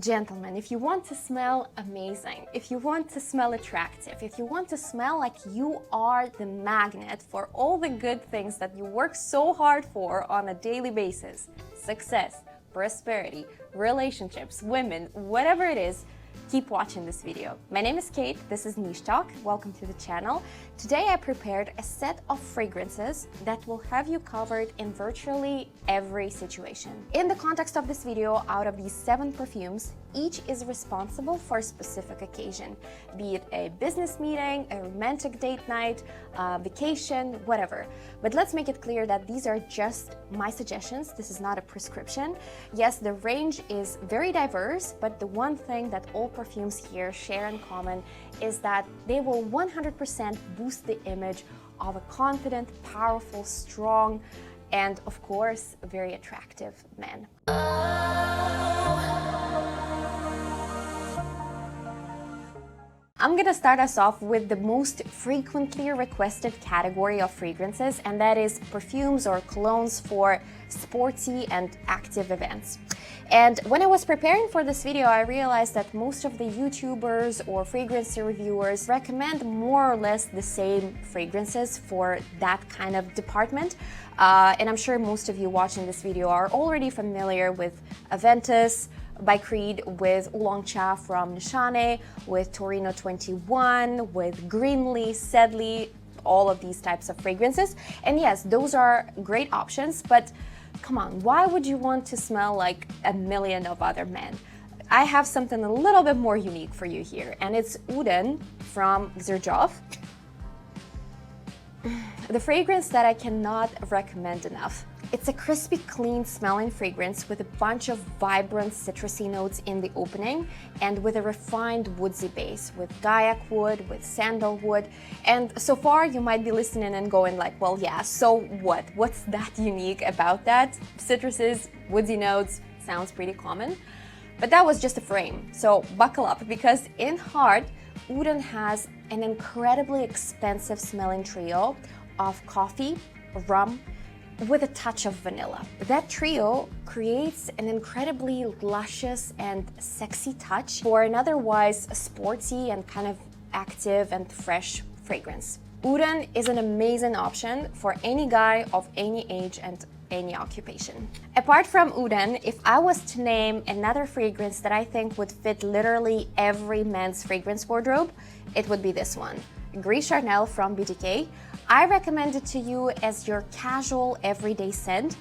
Gentlemen, if you want to smell amazing, if you want to smell attractive, if you want to smell like you are the magnet for all the good things that you work so hard for on a daily basis, success, prosperity, relationships, women, whatever it is, keep watching this video. My name is Kate, this is Niche Talk, welcome to the channel. Today I prepared a set of fragrances that will have you covered in virtually every situation. In the context of this video, out of these 7 perfumes, each is responsible for a specific occasion, be it a business meeting, a romantic date night, a vacation, whatever. But let's make it clear that these are just my suggestions, this is not a prescription. Yes, the range is very diverse, but the one thing that all perfumes here share in common is that they will 100% boost the image of a confident, powerful, strong, and of course, very attractive man. I'm gonna start us off with the most frequently requested category of fragrances, and that is perfumes or colognes for sporty and active events. And when I was preparing for this video, I realized that most of the YouTubers or fragrance reviewers recommend more or less the same fragrances for that kind of department. And I'm sure most of you watching this video are already familiar with Aventus by Creed, with Oolong Cha from Nishane, with Torino 21, with Greenly, Sedley, all of these types of fragrances. And yes, those are great options, but come on, why would you want to smell like a million of other men? I have something a little bit more unique for you here, and it's Uden from Xerjoff. The fragrance that I cannot recommend enough. It's a crispy, clean smelling fragrance with a bunch of vibrant citrusy notes in the opening and with a refined woodsy base with Gaiac wood, with sandalwood. And so far you might be listening and going like, well, yeah, so what? What's that unique about that? Citruses, woodsy notes, sounds pretty common. But that was just a frame, so buckle up, because in heart, Uden has an incredibly expensive smelling trio of coffee, rum, with a touch of vanilla. That trio creates an incredibly luscious and sexy touch for an otherwise sporty and kind of active and fresh fragrance. Uden is an amazing option for any guy of any age and any occupation. Apart from Uden, if I was to name another fragrance that I think would fit literally every man's fragrance wardrobe, it would be this one. Grishko from BDK. I recommend it to you as your casual everyday scent.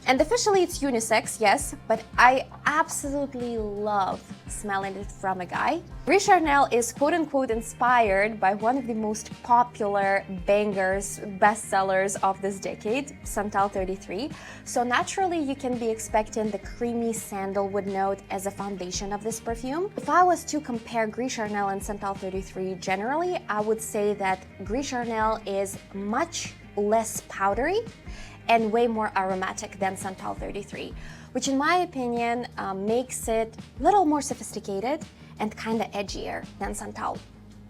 And officially it's unisex, yes, but I absolutely love smelling it from a guy. Grishko is quote-unquote inspired by one of the most popular bangers, bestsellers of this decade, Santal 33. So naturally you can be expecting the creamy sandalwood note as a foundation of this perfume. If I was to compare Grishko and Santal 33 generally, I would say that Grishko is much less powdery and way more aromatic than Santal 33, which in my opinion makes it a little more sophisticated and kind of edgier than Santal.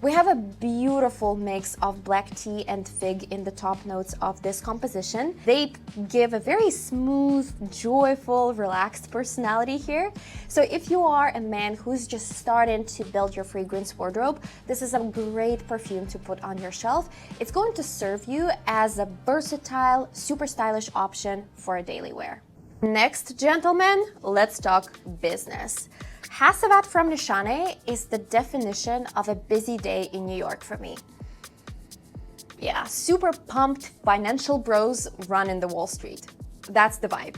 We have a beautiful mix of black tea and fig in the top notes of this composition. They give a very smooth, joyful, relaxed personality here. So if you are a man who's just starting to build your fragrance wardrobe, this is a great perfume to put on your shelf. It's going to serve you as a versatile, super stylish option for a daily wear. Next, gentlemen, let's talk business. Hasavat from Nishane is the definition of a busy day in New York for me. Yeah, super pumped financial bros running the Wall Street. That's the vibe.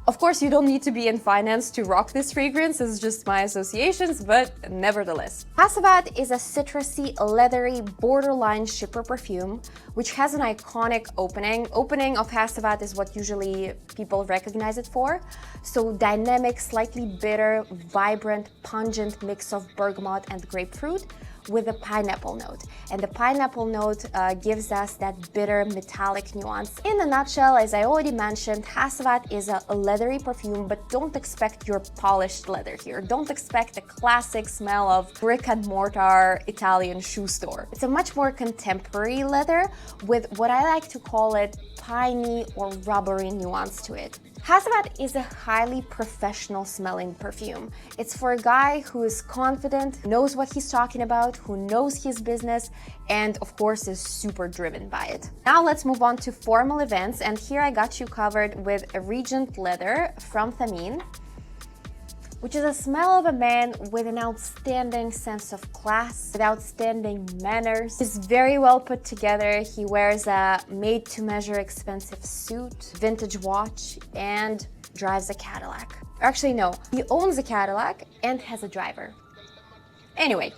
Of course, you don't need to be in finance to rock this fragrance, it's just my associations, but nevertheless. Hasavat is a citrusy, leathery, borderline shipper perfume, which has an iconic opening. Opening of Hasavat is what usually people recognize it for. So dynamic, slightly bitter, vibrant, pungent mix of bergamot and grapefruit with a pineapple note. And the pineapple note gives us that bitter metallic nuance. In a nutshell, as I already mentioned, Hasavat is a leathery perfume, but don't expect your polished leather here. Don't expect the classic smell of brick and mortar Italian shoe store. It's a much more contemporary leather with what I like to call it piney or rubbery nuance to it. Hasavat is a highly professional smelling perfume. It's for a guy who is confident, knows what he's talking about, who knows his business, and of course is super driven by it. Now let's move on to formal events, and here I got you covered with a Regent Leather from Thameen, which is a smell of a man with an outstanding sense of class, with outstanding manners. He's very well put together. He wears a made-to-measure expensive suit, vintage watch, and drives a Cadillac. Actually, no, he owns a Cadillac and has a driver. Anyway,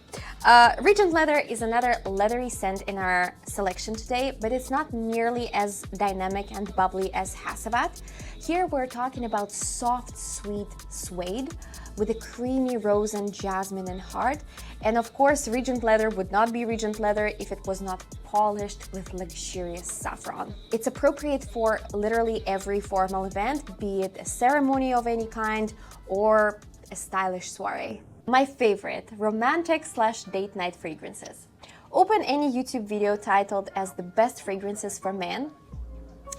Regent Leather is another leathery scent in our selection today, but it's not nearly as dynamic and bubbly as Hasavat. Here we're talking about soft, sweet suede with a creamy rose and jasmine and heart. And of course, Regent Leather would not be Regent Leather if it was not polished with luxurious saffron. It's appropriate for literally every formal event, be it a ceremony of any kind or a stylish soiree. My favorite romantic/date night fragrances. Open any YouTube video titled as the best fragrances for men,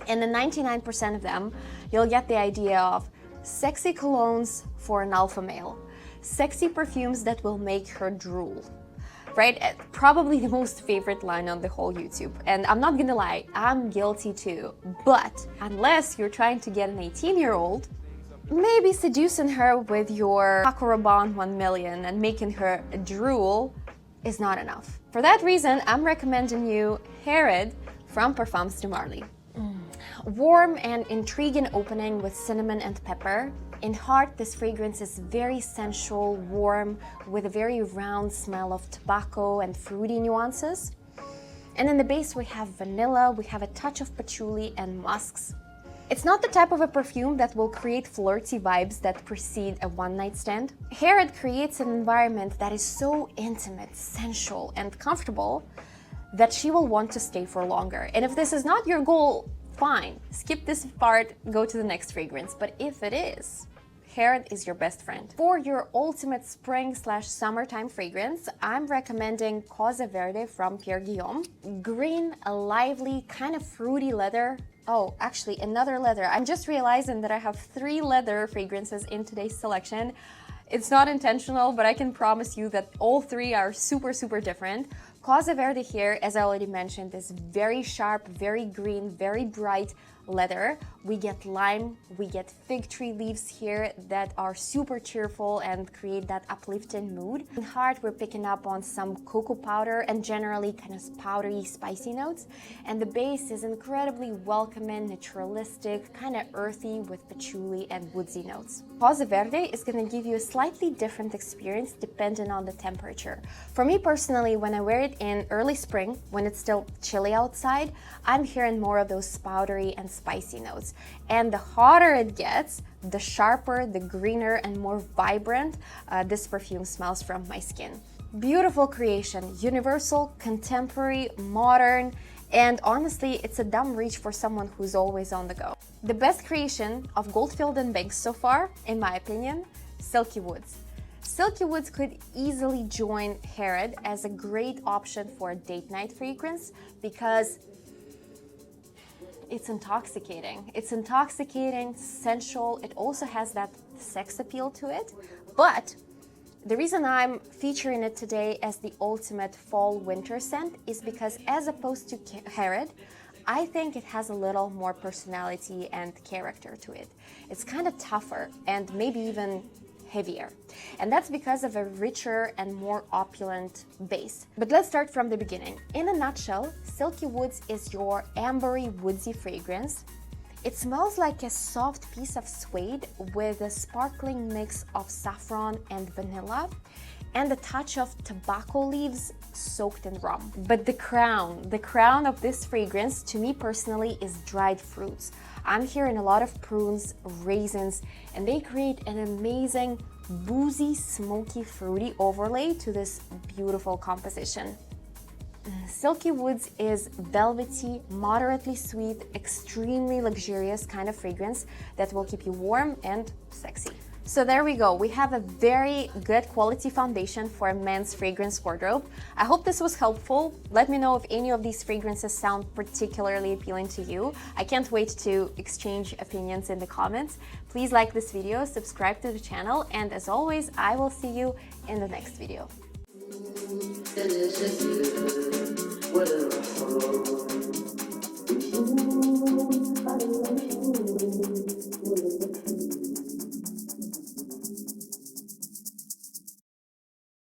and in 99% of them, you'll get the idea of sexy colognes for an alpha male, sexy perfumes that will make her drool, right? Probably the most favorite line on the whole YouTube. And I'm not gonna lie, I'm guilty too. But unless you're trying to get an 18-year-old, maybe seducing her with your Paco Rabanne 1 million and making her drool is not enough. For that reason, I'm recommending you Herod from Parfums de Marly. Warm and intriguing opening with cinnamon and pepper. In heart, this fragrance is very sensual, warm, with a very round smell of tobacco and fruity nuances. And in the base, we have vanilla, we have a touch of patchouli and musks. It's not the type of a perfume that will create flirty vibes that precede a one-night stand. Herod creates an environment that is so intimate, sensual, and comfortable that she will want to stay for longer. And if this is not your goal, fine, skip this part, go to the next fragrance. But if it is, Herod is your best friend. For your ultimate spring/summertime fragrance, I'm recommending Cosa Verde from Pierre Guillaume. Green, a lively, kind of fruity leather. Oh, actually, another leather. I'm just realizing that I have 3 leather fragrances in today's selection. It's not intentional, but I can promise you that all 3 are super, super different. Cosa Verde here, as I already mentioned, is very sharp, very green, very bright leather. We get lime, we get fig tree leaves here that are super cheerful and create that uplifting mood. In heart, we're picking up on some cocoa powder and generally kind of powdery, spicy notes. And the base is incredibly welcoming, naturalistic, kind of earthy with patchouli and woodsy notes. Cosa Verde is going to give you a slightly different experience depending on the temperature. For me personally, when I wear it in early spring, when it's still chilly outside, I'm hearing more of those powdery and spicy notes. And the hotter it gets, the sharper, the greener, and more vibrant this perfume smells from my skin. Beautiful creation, universal, contemporary, modern, and honestly, it's a dumb reach for someone who's always on the go. The best creation of Goldfield and Banks so far, in my opinion, Silky Woods. Silky Woods could easily join Herod as a great option for a date night fragrance because it's intoxicating. It's intoxicating, sensual. It also has that sex appeal to it. But the reason I'm featuring it today as the ultimate fall-winter scent is because as opposed to Herod, I think it has a little more personality and character to it. It's kind of tougher and maybe even heavier. And that's because of a richer and more opulent base. But let's start from the beginning. In a nutshell, Silky Woods is your ambery, woodsy fragrance. It smells like a soft piece of suede with a sparkling mix of saffron and vanilla and a touch of tobacco leaves soaked in rum. But the crown of this fragrance, to me personally, is dried fruits. I'm hearing a lot of prunes, raisins, and they create an amazing, boozy, smoky, fruity overlay to this beautiful composition. Silky Woods is velvety, moderately sweet, extremely luxurious kind of fragrance that will keep you warm and sexy. So there we go. We have a very good quality foundation for a men's fragrance wardrobe. I hope this was helpful. Let me know if any of these fragrances sound particularly appealing to you. I can't wait to exchange opinions in the comments. Please like this video, subscribe to the channel, and as always, I will see you in the next video.